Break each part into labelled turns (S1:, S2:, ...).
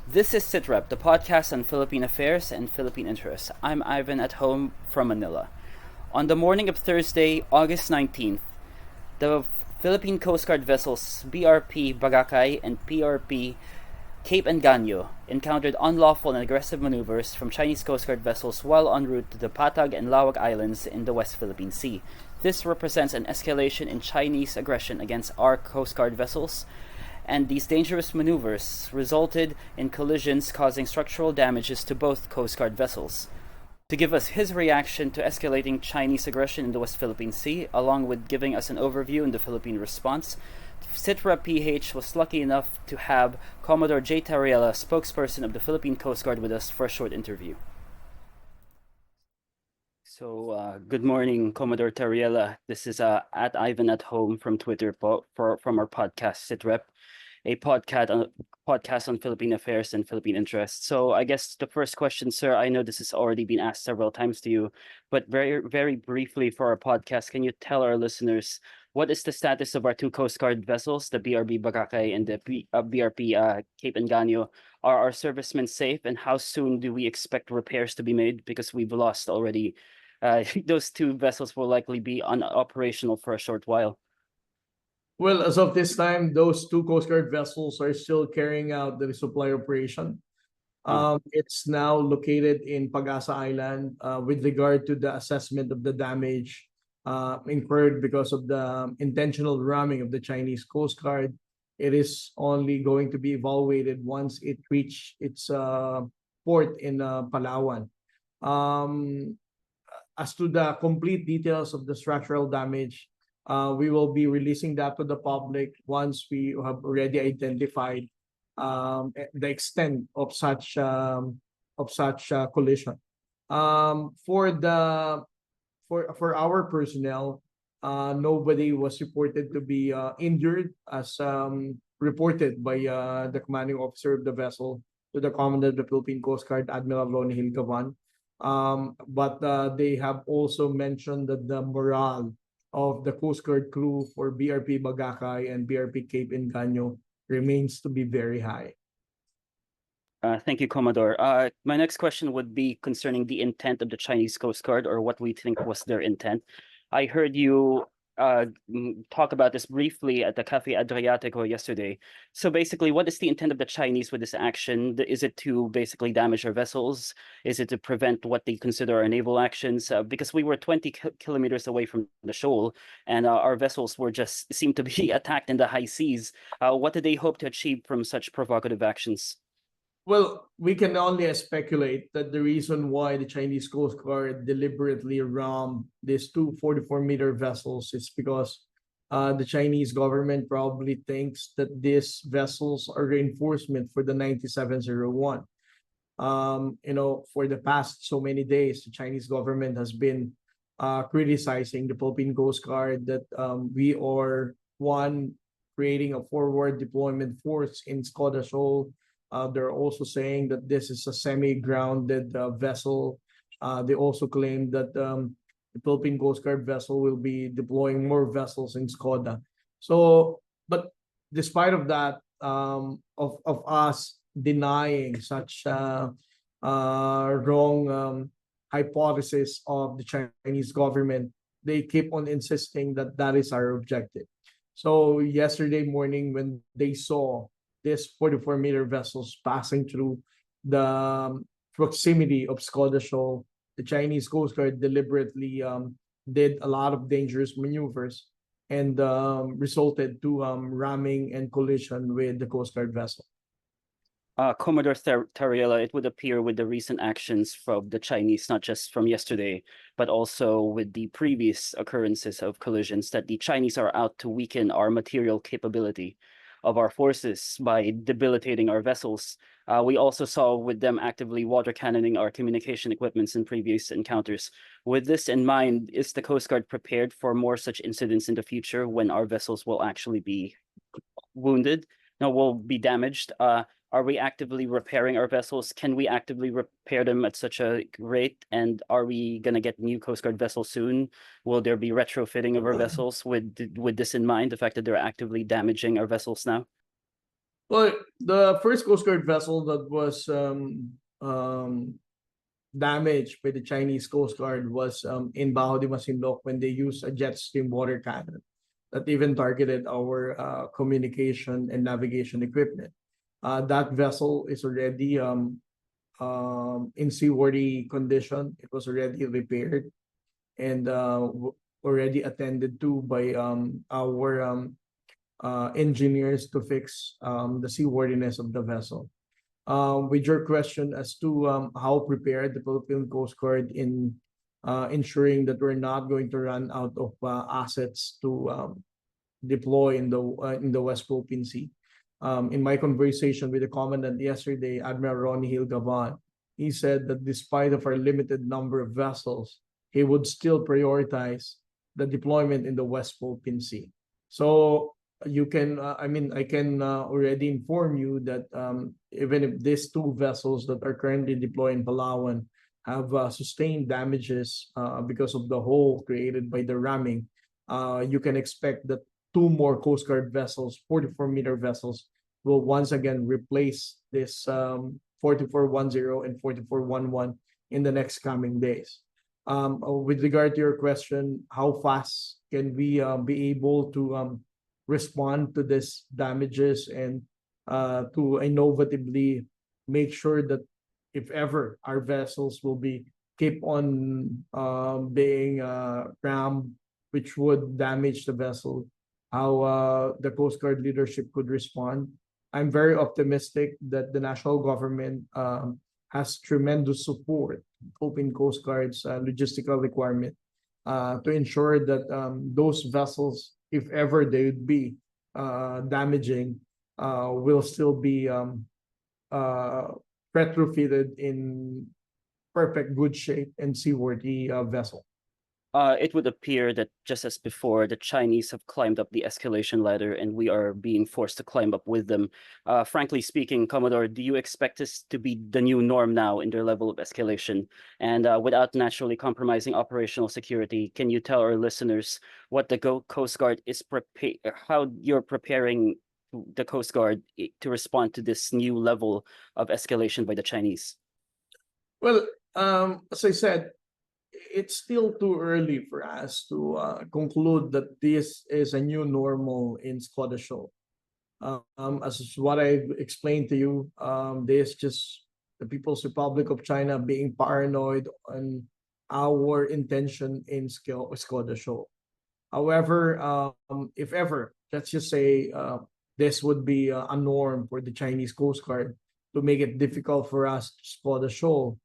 S1: This is SitRep, the podcast on Philippine affairs and Philippine interests. I'm Ivan at home from Manila. On the morning of Thursday, August 19th, the Philippine Coast Guard vessels BRP Bagakay and PRP Cape Engaño encountered unlawful and aggressive maneuvers from Chinese Coast Guard vessels while en route to the Patag and Lawag Islands in the West Philippine Sea. This represents an escalation in Chinese aggression against our Coast Guard vessels, and these dangerous maneuvers resulted in collisions causing structural damages to both Coast Guard vessels. To give us his reaction to escalating Chinese aggression in the West Philippine Sea, along with giving us an overview in the Philippine response, SitRep PH was lucky enough to have Commodore Jay Tarriela, spokesperson of the Philippine Coast Guard, with us for a short interview. So, good morning, Commodore Tarriela. This is at Ivan at home from Twitter from our podcast, SitRep, a podcast on Philippine affairs and Philippine interests. So I guess the first question, sir, I know this has already been asked several times to you, but very, very briefly for our podcast, can you tell our listeners what is the status of our two Coast Guard vessels, the BRB Bagakay and the BRP Cape Engaño? Are our servicemen safe, and how soon do we expect repairs to be made? Because we've lost already. Those two vessels will likely be unoperational for a short while.
S2: Well, as of this time, those two Coast Guard vessels are still carrying out the resupply operation. It's now located in Pag-asa Island. With regard to the assessment of the damage incurred because of the intentional ramming of the Chinese Coast Guard, it is only going to be evaluated once it reach its port in Palawan. Um, as to the complete details of the structural damage, we will be releasing that to the public once we have already identified the extent of such collision. For the for our personnel, nobody was reported to be injured, as reported by the commanding officer of the vessel to the Commandant of the Philippine Coast Guard, Admiral Ronnie Hilcavan. But they have also mentioned that the morale of the Coast Guard crew for BRP Bagakay and BRP Cape Engaño remains to be very high.
S1: Thank you, Commodore. My next question would be concerning the intent of the Chinese Coast Guard, or what we think was their intent. I heard you talk about this briefly at the Cafe Adriatico yesterday. So basically, what is the intent of the Chinese with this action? Is it to basically damage our vessels? Is it to prevent what they consider our naval actions? Because we were 20 kilometers away from the shoal, and our vessels were just seemed to be attacked in the high seas. What did they hope to achieve from such provocative actions?
S2: Well, we can only speculate that the reason why the Chinese Coast Guard deliberately rammed these two 44-meter vessels is because the Chinese government probably thinks that these vessels are reinforcement for the 9701. For the past so many days, the Chinese government has been criticizing the Philippine Coast Guard that we are one creating a forward deployment force in Skoda Shoal. They're also saying that this is a semi-grounded vessel. They also claim that the Philippine Coast Guard vessel will be deploying more vessels in Skoda. So, but despite of that, of us denying such wrong hypothesis of the Chinese government, they keep on insisting that that is our objective. So yesterday morning, when they saw this 44-meter vessels passing through the proximity of Skoda Shoal, the Chinese Coast Guard deliberately did a lot of dangerous maneuvers and resulted to ramming and collision with the Coast Guard vessel.
S1: Commodore Tarriela, it would appear with the recent actions from the Chinese, not just from yesterday, but also with the previous occurrences of collisions, that the Chinese are out to weaken our material capability of our forces by debilitating our vessels. We also saw with them actively water cannoning our communication equipments in previous encounters. With this in mind, is the Coast Guard prepared for more such incidents in the future when our vessels will actually be wounded? No, will be damaged? Are we actively repairing our vessels? Can we actively repair them at such a rate? And are we going to get new Coast Guard vessels soon? Will there be retrofitting of our vessels with this in mind, the fact that they're actively damaging our vessels now?
S2: Well, the first Coast Guard vessel that was damaged by the Chinese Coast Guard was in Bajo de Masinloc when they used a jet stream water cannon that even targeted our communication and navigation equipment. That vessel is already in seaworthy condition. It was already repaired and already attended to by our engineers to fix the seaworthiness of the vessel. With your question as to how prepared the Philippine Coast Guard in ensuring that we're not going to run out of assets to deploy in the West Philippine Sea. In my conversation with the commandant yesterday, Admiral Ronnie Hill Gavan, he said that despite of our limited number of vessels, he would still prioritize the deployment in the West Philippine Sea. So you can, I can already inform you that even if these two vessels that are currently deployed in Palawan have sustained damages because of the hole created by the ramming, you can expect that two more Coast Guard vessels, 44-meter vessels, will once again replace this 4410 and 4411 in the next coming days. With regard to your question, how fast can we be able to respond to these damages and to innovatively make sure that if ever our vessels will be keep on being rammed, which would damage the vessel, how the Coast Guard leadership could respond. I'm very optimistic that the national government has tremendous support, Philippine Coast Guard's logistical requirement to ensure that those vessels, if ever they would be damaging, will still be retrofitted in perfect good shape and seaworthy vessel.
S1: It would appear that just as before, the Chinese have climbed up the escalation ladder and we are being forced to climb up with them. Frankly speaking, Commodore, do you expect this to be the new norm now in their level of escalation? And without naturally compromising operational security, can you tell our listeners what the Coast Guard is how you're preparing the Coast Guard to respond to this new level of escalation by the Chinese?
S2: Well, as I said, it's still too early for us to conclude that this is a new normal in Squad Show. As what I explained to you, this just the People's Republic of China being paranoid on our intention in Squad Show. However, if ever, let's just say this would be a norm for the Chinese Coast Guard to make it difficult for us to spot the shoal.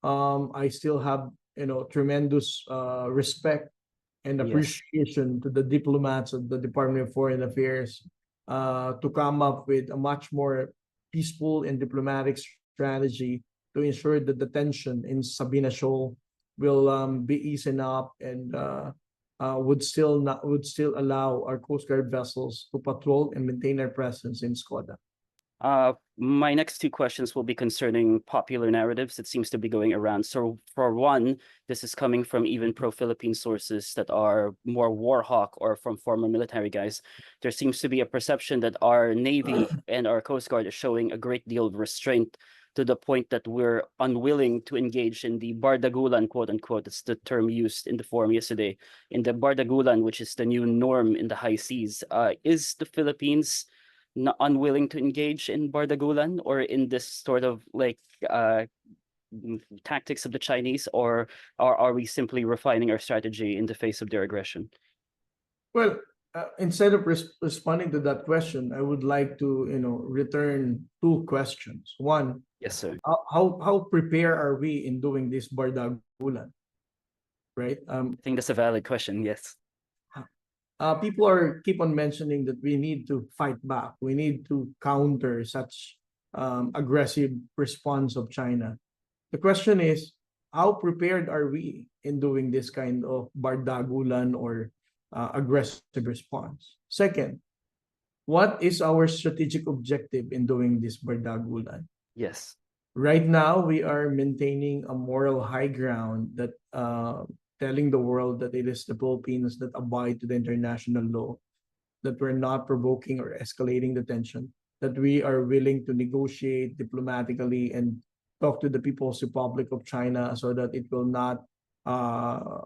S2: I still have tremendous respect and
S1: Yes.
S2: appreciation to the diplomats of the Department of Foreign Affairs to come up with a much more peaceful and diplomatic strategy to ensure that the tension in Sabina Shoal will be easing up and would still allow our Coast Guard vessels to patrol and maintain their presence in Skoda.
S1: My next two questions will be concerning popular narratives that seems to be going around. So for one, this is coming from even pro-Philippine sources that are more war hawk or from former military guys. There seems to be a perception that our Navy and our Coast Guard is showing a great deal of restraint to the point that we're unwilling to engage in the bardagulan, quote unquote. That's the term used in the forum yesterday. In the bardagulan, which is the new norm in the high seas, is the Philippines not unwilling to engage in bardagulan or in this sort of like tactics of the Chinese, or are we simply refining our strategy in the face of their aggression?
S2: Well, instead of responding to that question, I would like to return two questions. One,
S1: Yes, sir.
S2: how prepared are we in doing this bardagulan? Right?
S1: I think that's a valid question. Yes.
S2: People are keep on mentioning that we need to fight back. We need to counter such aggressive response of China. The question is, how prepared are we in doing this kind of bardagulan or aggressive response? Second, what is our strategic objective in doing this bardagulan?
S1: Yes.
S2: Right now, we are maintaining a moral high ground that telling the world that it is the Philippines that abide to the international law, that we're not provoking or escalating the tension. that we are willing to negotiate diplomatically and talk to the People's Republic of China so that it will not uh,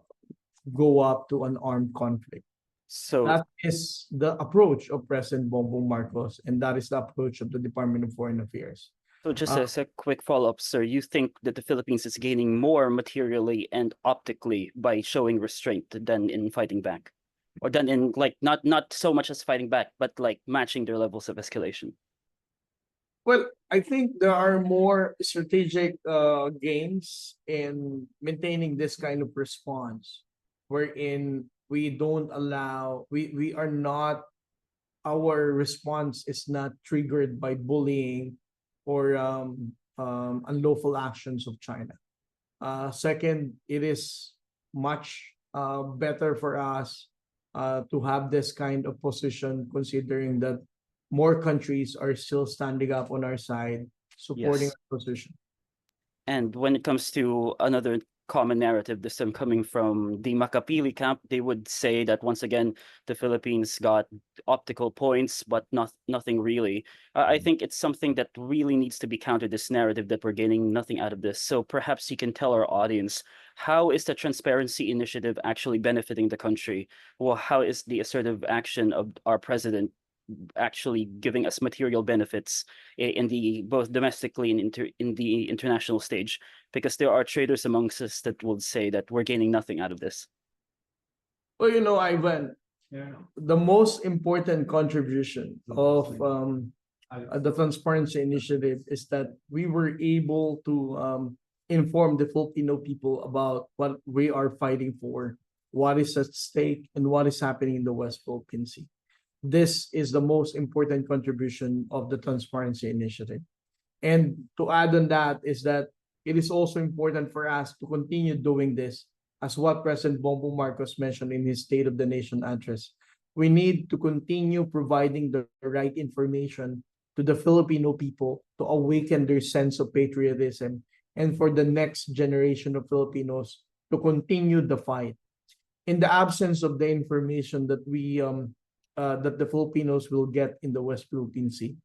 S2: go up to an armed conflict.
S1: So,
S2: That is the approach of President Bongbong Marcos, and that is the approach of the Department of Foreign Affairs.
S1: so just
S2: Uh,
S1: as a quick follow-up, sir, you think that the Philippines is gaining more materially and optically by showing restraint than in fighting back, or than in like not so much as fighting back, but like matching their levels of escalation?
S2: well, I think there are more strategic gains in maintaining this kind of response, wherein we are not, our response is not triggered by bullying or unlawful actions of China. Second, it is much better for us to have this kind of position, considering that more countries are still standing up on our side, supporting
S1: Yes.
S2: our position.
S1: And when it comes to another common narrative, this time coming from the Makapili camp, they would say that once again the Philippines got optical points, but nothing really. I think it's something that really needs to be countered. This narrative that we're gaining nothing out of this. So perhaps you can tell our audience, how is the transparency initiative actually benefiting the country? Well, how is the assertive action of our president actually giving us material benefits in the both domestically and in the international stage, because there are traders amongst us that would say that we're gaining nothing out of this.
S2: Well, Ivan, the most important contribution of the Transparency Initiative is that we were able to inform the Filipino people about what we are fighting for, what is at stake, and what is happening in the West Philippine Sea. This is the most important contribution of the Transparency Initiative. And to add on that is that it is also important for us to continue doing this, as what President Bongbong Marcos mentioned in his State of the Nation address. We need to continue providing the right information to the Filipino people to awaken their sense of patriotism, and for the next generation of Filipinos to continue the fight. In the absence of the information that the Filipinos will get in the West Philippine Sea,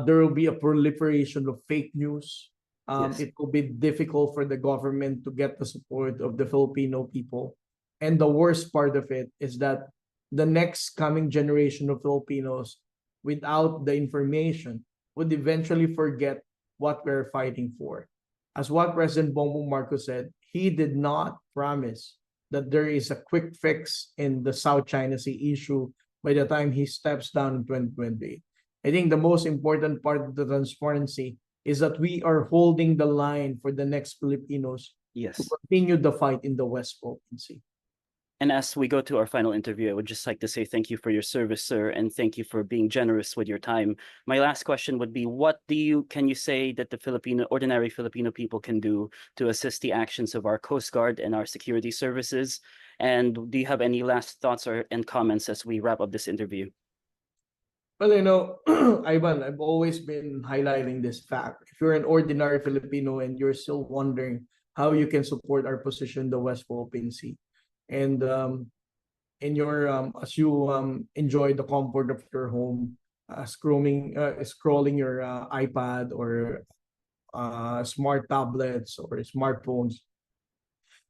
S2: there will be a proliferation of fake news.
S1: Yes.
S2: It will be difficult for the government to get the support of the Filipino people. And the worst part of it is that the next coming generation of Filipinos, without the information, would eventually forget what we're fighting for. As what President Bongbong Marcos said, he did not promise that there is a quick fix in the South China Sea issue by the time he steps down in 2020. I think the most important part of the transparency is that we are holding the line for the next Filipinos to
S1: Yes.
S2: continue the fight in the West Philippine Sea.
S1: And as we go to our final interview, I would just like to say thank you for your service, sir, and thank you for being generous with your time. My last question would be, can you say that the ordinary Filipino people can do to assist the actions of our Coast Guard and our security services? And do you have any last thoughts and comments as we wrap up this interview?
S2: Well, Ivan, I've always been highlighting this fact. If you're an ordinary Filipino and you're still wondering how you can support our position in the West Philippine Sea, and in your as you enjoy the comfort of your home, scrolling your iPad or smart tablets or smartphones,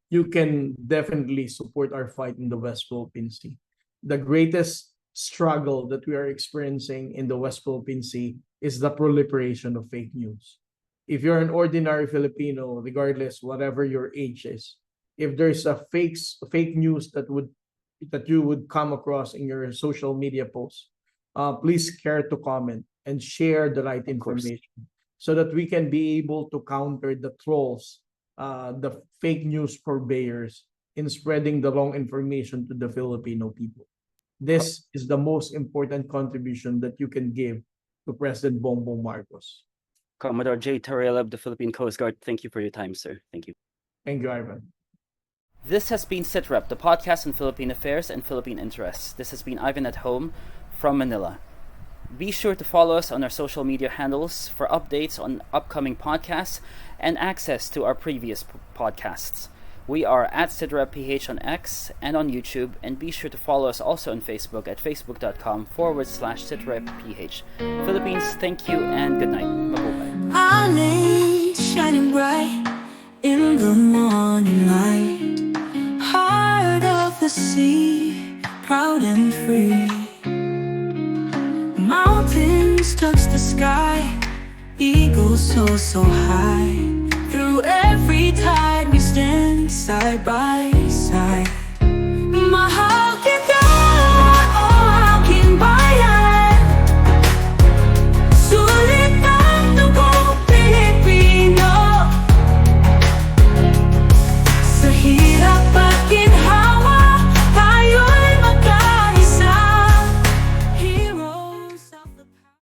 S2: you can definitely support our fight in the West Philippine Sea. The greatest struggle that we are experiencing in the West Philippine Sea is the proliferation of fake news. If you're an ordinary Filipino, regardless whatever your age is, if there's a fake news that you would come across in your social media posts, please care to comment and share the right information so that we can be able to counter the trolls, the fake news purveyors in spreading the wrong information to the Filipino people. This is the most important contribution that you can give to President Bongbong Marcos.
S1: Commodore Jay Tarriela of the Philippine Coast Guard, thank you for your time, sir. Thank you.
S2: Thank you, Ivan.
S1: This has been SitRep, the podcast on Philippine affairs and Philippine interests. This has been Ivan at home from Manila. Be sure to follow us on our social media handles for updates on upcoming podcasts and access to our previous podcasts. We are at SitRep PH on X and on YouTube, and be sure to follow us also on Facebook at facebook.com/SitRep PH. Philippines, thank you and good night. Mabuhay.
S3: Our names shining bright in the morning light. Heart of the sea, proud and free. Mountains touch the sky, eagles soar so high. Through every tide we stand side by